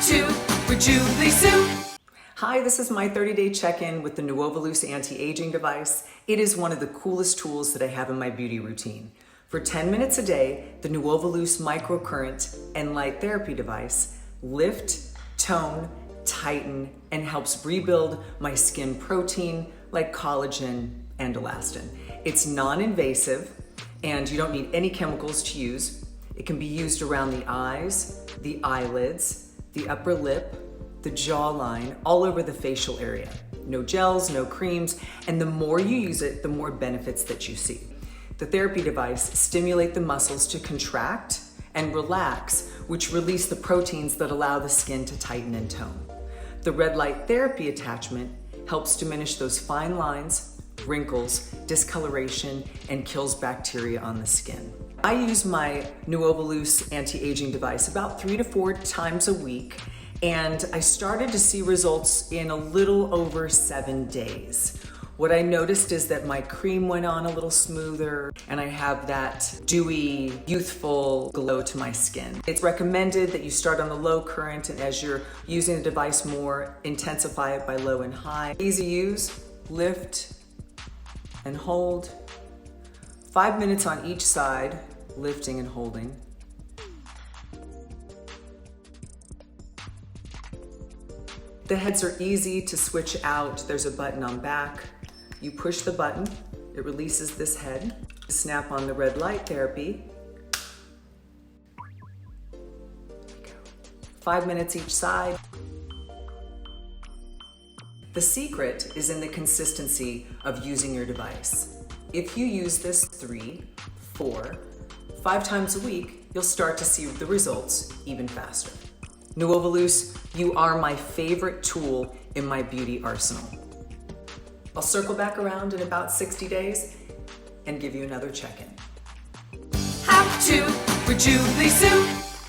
to Nuovaluce. Hi, this is my 30-day check-in with the Nuovaluce anti-aging device. It is one of the coolest tools that I have in my beauty routine. For 10 minutes a day, the Nuovaluce microcurrent and light therapy device lift, tone, tighten, and helps rebuild my skin protein like collagen and elastin. It's non-invasive and you don't need any chemicals to use. It can be used around the eyes, the eyelids, the upper lip, the jawline, all over the facial area. No gels, no creams, and the more you use it, the more benefits that you see. The therapy device stimulates the muscles to contract and relax, which release the proteins that allow the skin to tighten and tone. The red light therapy attachment helps diminish those fine lines, wrinkles, discoloration, and kills bacteria on the skin. I use my Nuovaluce anti-aging device about 3 to 4 times a week, and I started to see results in a little over 7 days. What I noticed is that my cream went on a little smoother and I have that dewy, youthful glow to my skin. It's recommended that you start on the low current, and as you're using the device more, intensify it by low and high. Easy use, lift and hold. 5 minutes on each side, lifting and holding. The heads are easy to switch out. There's a button on back. You push the button, it releases this head. Snap on the red light therapy. 5 minutes each side. The secret is in the consistency of using your device. If you use this 3, 4, 5 times a week, you'll start to see the results even faster. Nuovaluce, you are my favorite tool in my beauty arsenal. I'll circle back around in about 60 days and give you another check-in. Have to Nuovaluce.